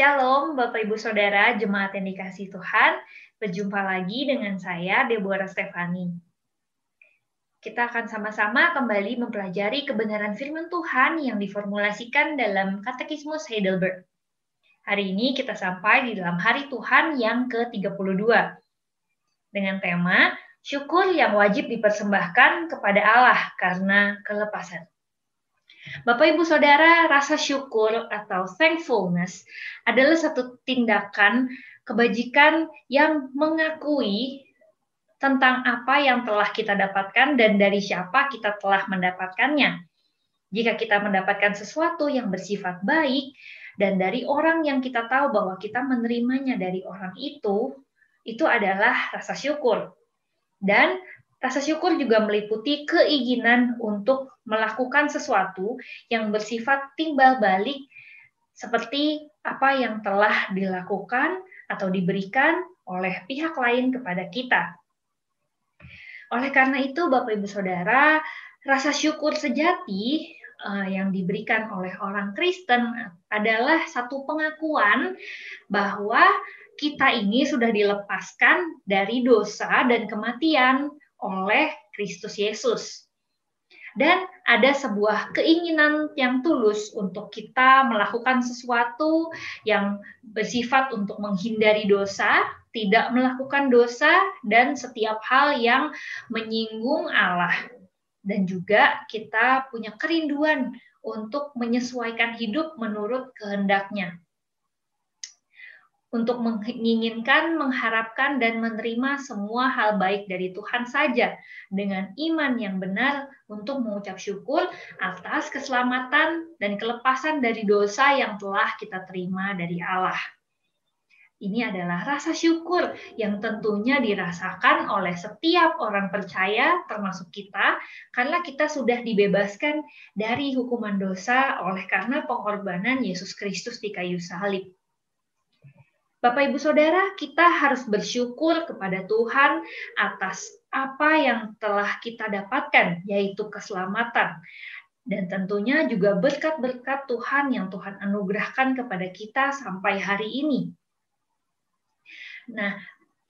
Shalom Bapak Ibu Saudara, jemaat yang dikasihi Tuhan. Berjumpa lagi dengan saya, Deborah Stefani. Kita akan sama-sama kembali mempelajari kebenaran firman Tuhan yang diformulasikan dalam Katekismus Heidelberg. Hari ini kita sampai di dalam Hari Tuhan yang ke-32. Dengan tema, syukur yang wajib dipersembahkan kepada Allah karena kelepasan. Bapak Ibu Saudara, rasa syukur atau thankfulness adalah satu tindakan kebajikan yang mengakui tentang apa yang telah kita dapatkan dan dari siapa kita telah mendapatkannya. Jika kita mendapatkan sesuatu yang bersifat baik dan dari orang yang kita tahu bahwa kita menerimanya dari orang itu adalah rasa syukur. Dan rasa syukur juga meliputi keinginan untuk melakukan sesuatu yang bersifat timbal balik seperti apa yang telah dilakukan atau diberikan oleh pihak lain kepada kita. Oleh karena itu, Bapak Ibu Saudara, rasa syukur sejati yang diberikan oleh orang Kristen adalah satu pengakuan bahwa kita ini sudah dilepaskan dari dosa dan kematian oleh Kristus Yesus. Dan ada sebuah keinginan yang tulus untuk kita melakukan sesuatu yang bersifat untuk menghindari dosa, tidak melakukan dosa, dan setiap hal yang menyinggung Allah. Dan juga kita punya kerinduan untuk menyesuaikan hidup menurut kehendaknya. Untuk menginginkan, mengharapkan, dan menerima semua hal baik dari Tuhan saja dengan iman yang benar untuk mengucap syukur atas keselamatan dan kelepasan dari dosa yang telah kita terima dari Allah. Ini adalah rasa syukur yang tentunya dirasakan oleh setiap orang percaya, termasuk kita, karena kita sudah dibebaskan dari hukuman dosa oleh karena pengorbanan Yesus Kristus di kayu salib. Bapak Ibu Saudara, kita harus bersyukur kepada Tuhan atas apa yang telah kita dapatkan, yaitu keselamatan. Dan tentunya juga berkat-berkat Tuhan yang Tuhan anugerahkan kepada kita sampai hari ini. Nah,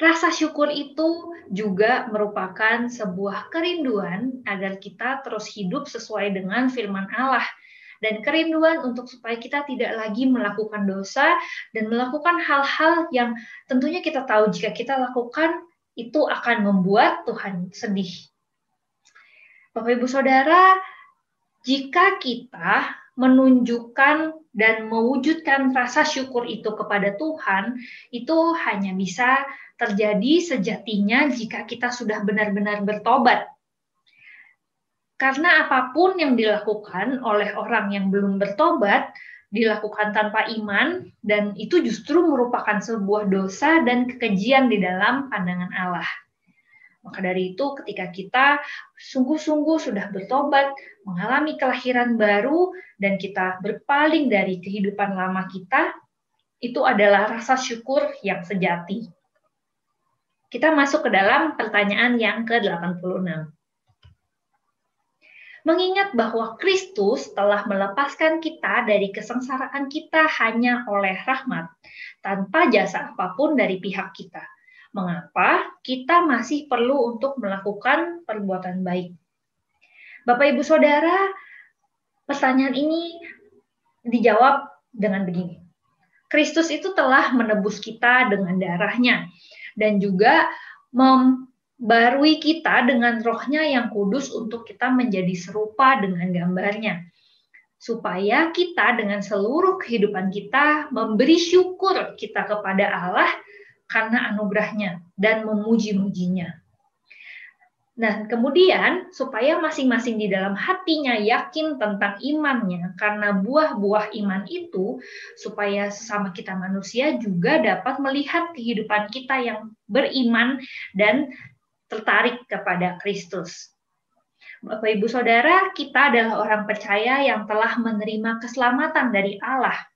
rasa syukur itu juga merupakan sebuah kerinduan agar kita terus hidup sesuai dengan firman Allah. Dan kerinduan untuk supaya kita tidak lagi melakukan dosa dan melakukan hal-hal yang tentunya kita tahu jika kita lakukan itu akan membuat Tuhan sedih. Bapak Ibu Saudara, jika kita menunjukkan dan mewujudkan rasa syukur itu kepada Tuhan, itu hanya bisa terjadi sejatinya jika kita sudah benar-benar bertobat. Karena apapun yang dilakukan oleh orang yang belum bertobat, dilakukan tanpa iman, dan itu justru merupakan sebuah dosa dan kekejian di dalam pandangan Allah. Maka dari itu, ketika kita sungguh-sungguh sudah bertobat, mengalami kelahiran baru, dan kita berpaling dari kehidupan lama kita, itu adalah rasa syukur yang sejati. Kita masuk ke dalam pertanyaan yang ke-86. Mengingat bahwa Kristus telah melepaskan kita dari kesengsaraan kita hanya oleh rahmat, tanpa jasa apapun dari pihak kita. Mengapa kita masih perlu untuk melakukan perbuatan baik? Bapak Ibu Saudara, pertanyaan ini dijawab dengan begini. Kristus itu telah menebus kita dengan darahnya, dan juga membarui kita dengan rohnya yang kudus untuk kita menjadi serupa dengan gambarnya. Supaya kita dengan seluruh kehidupan kita memberi syukur kita kepada Allah karena anugerahnya dan memuji-mujinya. Nah, kemudian supaya masing-masing di dalam hatinya yakin tentang imannya karena buah-buah iman itu, supaya sesama kita manusia juga dapat melihat kehidupan kita yang beriman dan tertarik kepada Kristus. Bapak Ibu Saudara, kita adalah orang percaya yang telah menerima keselamatan dari Allah.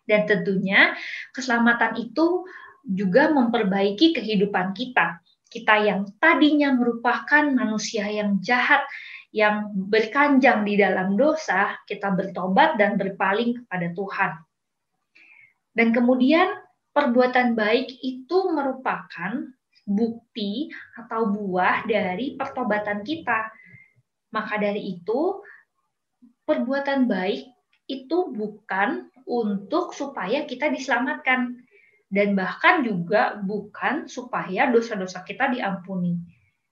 Dan tentunya keselamatan itu juga memperbaiki kehidupan kita. Kita yang tadinya merupakan manusia yang jahat, yang berkanjang di dalam dosa, kita bertobat dan berpaling kepada Tuhan. Dan kemudian perbuatan baik itu merupakan bukti atau buah dari pertobatan kita. Maka dari itu, perbuatan baik itu bukan untuk supaya kita diselamatkan. Dan bahkan juga bukan supaya dosa-dosa kita diampuni.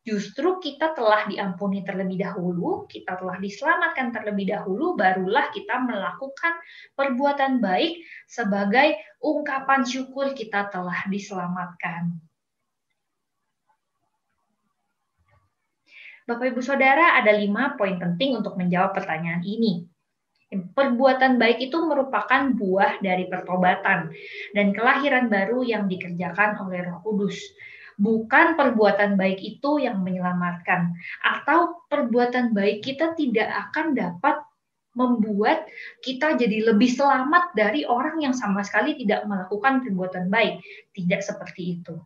Justru kita telah diampuni terlebih dahulu, kita telah diselamatkan terlebih dahulu, barulah kita melakukan perbuatan baik sebagai ungkapan syukur kita telah diselamatkan. Bapak Ibu Saudara, ada 5 poin penting untuk menjawab pertanyaan ini. Perbuatan baik itu merupakan buah dari pertobatan dan kelahiran baru yang dikerjakan oleh Roh Kudus. Bukan perbuatan baik itu yang menyelamatkan, atau perbuatan baik kita tidak akan dapat membuat kita jadi lebih selamat dari orang yang sama sekali tidak melakukan perbuatan baik. Tidak seperti itu.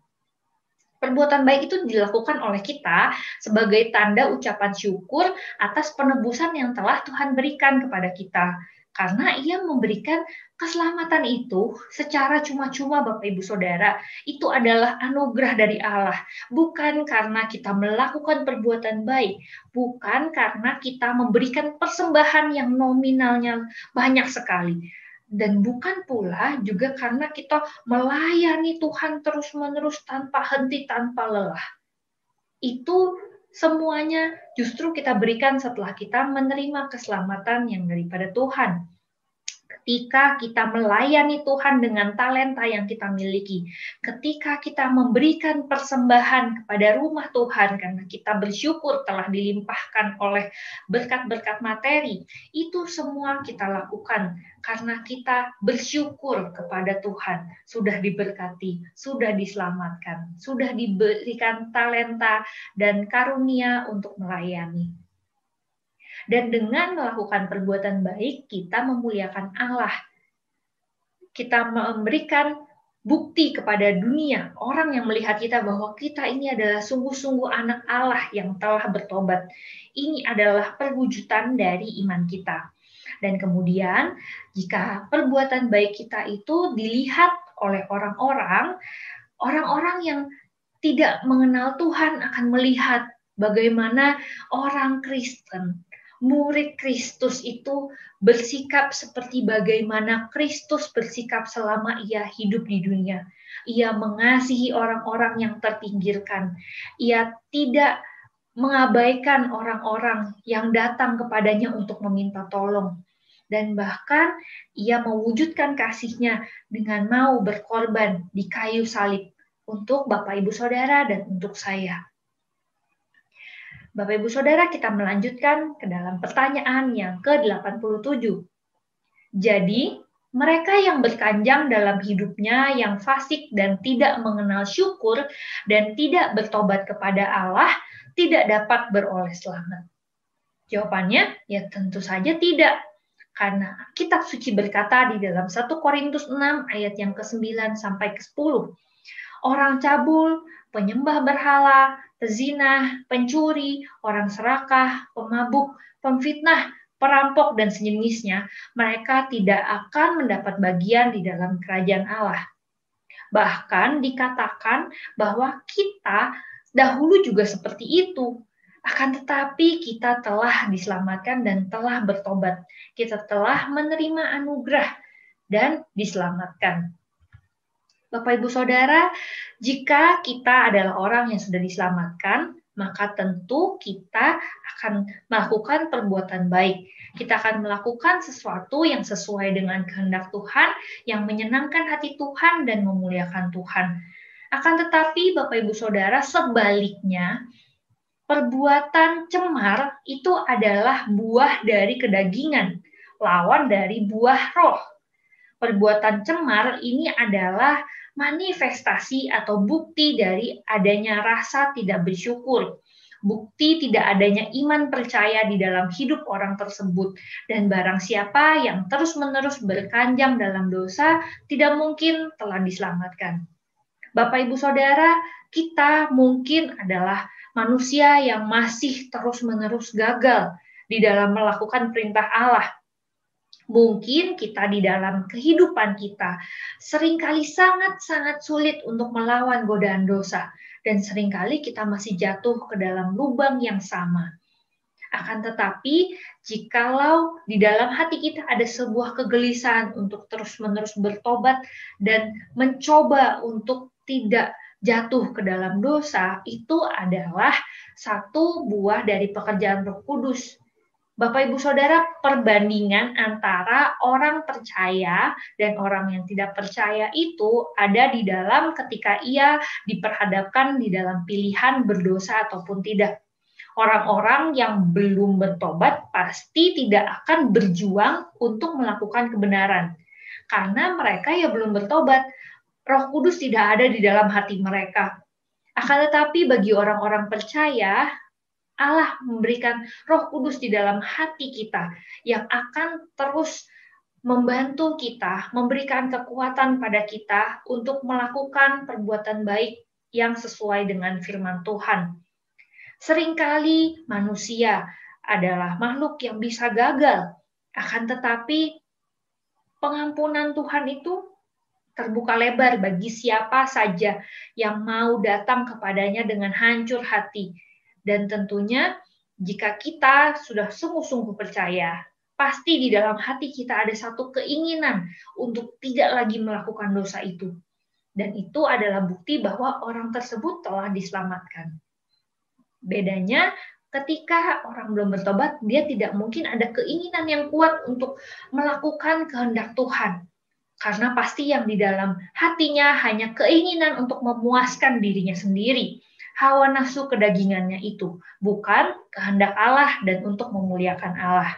Perbuatan baik itu dilakukan oleh kita sebagai tanda ucapan syukur atas penebusan yang telah Tuhan berikan kepada kita. Karena Ia memberikan keselamatan itu secara cuma-cuma, Bapak Ibu Saudara. Itu adalah anugerah dari Allah. Bukan karena kita melakukan perbuatan baik. Bukan karena kita memberikan persembahan yang nominalnya banyak sekali. Dan bukan pula juga karena kita melayani Tuhan terus-menerus tanpa henti, tanpa lelah. Itu semuanya justru kita berikan setelah kita menerima keselamatan yang daripada Tuhan. Ketika kita melayani Tuhan dengan talenta yang kita miliki, ketika kita memberikan persembahan kepada rumah Tuhan karena kita bersyukur telah dilimpahkan oleh berkat-berkat materi, itu semua kita lakukan karena kita bersyukur kepada Tuhan, sudah diberkati, sudah diselamatkan, sudah diberikan talenta dan karunia untuk melayani. Dan dengan melakukan perbuatan baik, kita memuliakan Allah. Kita memberikan bukti kepada dunia, orang yang melihat kita bahwa kita ini adalah sungguh-sungguh anak Allah yang telah bertobat. Ini adalah perwujudan dari iman kita. Dan kemudian, jika perbuatan baik kita itu dilihat oleh orang-orang yang tidak mengenal Tuhan akan melihat bagaimana orang Kristen, murid Kristus itu bersikap seperti bagaimana Kristus bersikap selama Ia hidup di dunia. Ia mengasihi orang-orang yang terpinggirkan. Ia tidak mengabaikan orang-orang yang datang kepadanya untuk meminta tolong. Dan bahkan Ia mewujudkan kasih-Nya dengan mau berkorban di kayu salib untuk Bapak Ibu Saudara dan untuk saya. Bapak Ibu Saudara, kita melanjutkan ke dalam pertanyaan yang ke-87. Jadi, mereka yang berkanjang dalam hidupnya yang fasik dan tidak mengenal syukur dan tidak bertobat kepada Allah tidak dapat beroleh selamat. Jawabannya, ya tentu saja tidak. Karena kitab suci berkata di dalam 1 Korintus 6 ayat yang ke-9 sampai ke-10. Orang cabul, penyembah berhala, pezina, pencuri, orang serakah, pemabuk, pemfitnah, perampok, dan sejenisnya, mereka tidak akan mendapat bagian di dalam kerajaan Allah. Bahkan dikatakan bahwa kita dahulu juga seperti itu. Akan tetapi kita telah diselamatkan dan telah bertobat. Kita telah menerima anugerah dan diselamatkan. Bapak Ibu Saudara, jika kita adalah orang yang sudah diselamatkan, maka tentu kita akan melakukan perbuatan baik. Kita akan melakukan sesuatu yang sesuai dengan kehendak Tuhan, yang menyenangkan hati Tuhan dan memuliakan Tuhan. Akan tetapi Bapak Ibu Saudara, sebaliknya, perbuatan cemar itu adalah buah dari kedagingan, lawan dari buah roh. Perbuatan cemar ini adalah manifestasi atau bukti dari adanya rasa tidak bersyukur, bukti tidak adanya iman percaya di dalam hidup orang tersebut, dan barang siapa yang terus-menerus berkanjang dalam dosa tidak mungkin telah diselamatkan. Bapak Ibu Saudara, kita mungkin adalah manusia yang masih terus-menerus gagal di dalam melakukan perintah Allah. Mungkin kita di dalam kehidupan kita seringkali sangat-sangat sulit untuk melawan godaan dosa, dan seringkali kita masih jatuh ke dalam lubang yang sama. Akan tetapi, jikalau di dalam hati kita ada sebuah kegelisahan untuk terus-menerus bertobat dan mencoba untuk tidak jatuh ke dalam dosa, itu adalah satu buah dari pekerjaan Roh Kudus. Bapak Ibu Saudara, perbandingan antara orang percaya dan orang yang tidak percaya itu ada di dalam ketika ia diperhadapkan di dalam pilihan berdosa ataupun tidak. Orang-orang yang belum bertobat pasti tidak akan berjuang untuk melakukan kebenaran. Karena mereka ya belum bertobat. Roh Kudus tidak ada di dalam hati mereka. Akan tetapi bagi orang-orang percaya, Allah memberikan Roh Kudus di dalam hati kita yang akan terus membantu kita, memberikan kekuatan pada kita untuk melakukan perbuatan baik yang sesuai dengan firman Tuhan. Seringkali manusia adalah makhluk yang bisa gagal, akan tetapi pengampunan Tuhan itu terbuka lebar bagi siapa saja yang mau datang kepadanya dengan hancur hati. Dan tentunya jika kita sudah sungguh-sungguh percaya, pasti di dalam hati kita ada satu keinginan untuk tidak lagi melakukan dosa itu. Dan itu adalah bukti bahwa orang tersebut telah diselamatkan. Bedanya ketika orang belum bertobat, dia tidak mungkin ada keinginan yang kuat untuk melakukan kehendak Tuhan. Karena pasti yang di dalam hatinya hanya keinginan untuk memuaskan dirinya sendiri. Hawa nafsu kedagingannya itu, bukan kehendak Allah dan untuk memuliakan Allah.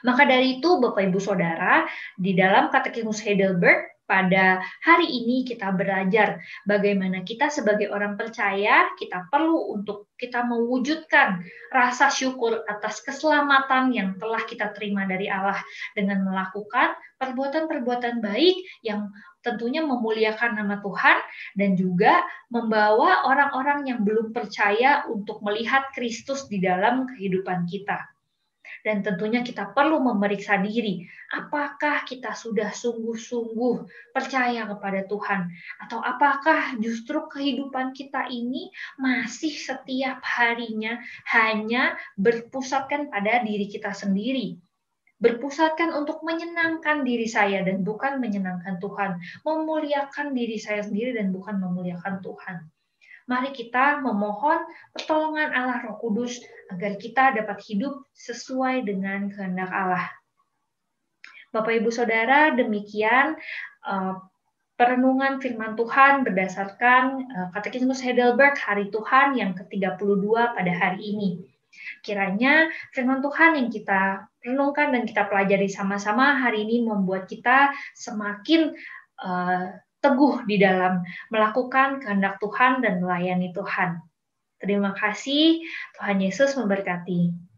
Maka dari itu, Bapak Ibu Saudara, di dalam Katekismus Heidelberg, pada hari ini kita belajar bagaimana kita sebagai orang percaya, kita perlu untuk kita mewujudkan rasa syukur atas keselamatan yang telah kita terima dari Allah dengan melakukan perbuatan-perbuatan baik yang tentunya memuliakan nama Tuhan dan juga membawa orang-orang yang belum percaya untuk melihat Kristus di dalam kehidupan kita. Dan tentunya kita perlu memeriksa diri, apakah kita sudah sungguh-sungguh percaya kepada Tuhan, atau apakah justru kehidupan kita ini masih setiap harinya hanya berpusatkan pada diri kita sendiri. Berpusatkan untuk menyenangkan diri saya dan bukan menyenangkan Tuhan, memuliakan diri saya sendiri dan bukan memuliakan Tuhan. Mari kita memohon pertolongan Allah Roh Kudus agar kita dapat hidup sesuai dengan kehendak Allah. Bapak Ibu Saudara, demikian perenungan firman Tuhan berdasarkan Katekismus Heidelberg Hari Tuhan yang ke-32 pada hari ini. Kiranya firman Tuhan yang kita renungkan dan kita pelajari sama-sama hari ini membuat kita semakin teguh di dalam melakukan kehendak Tuhan dan melayani Tuhan. Terima kasih, Tuhan Yesus memberkati.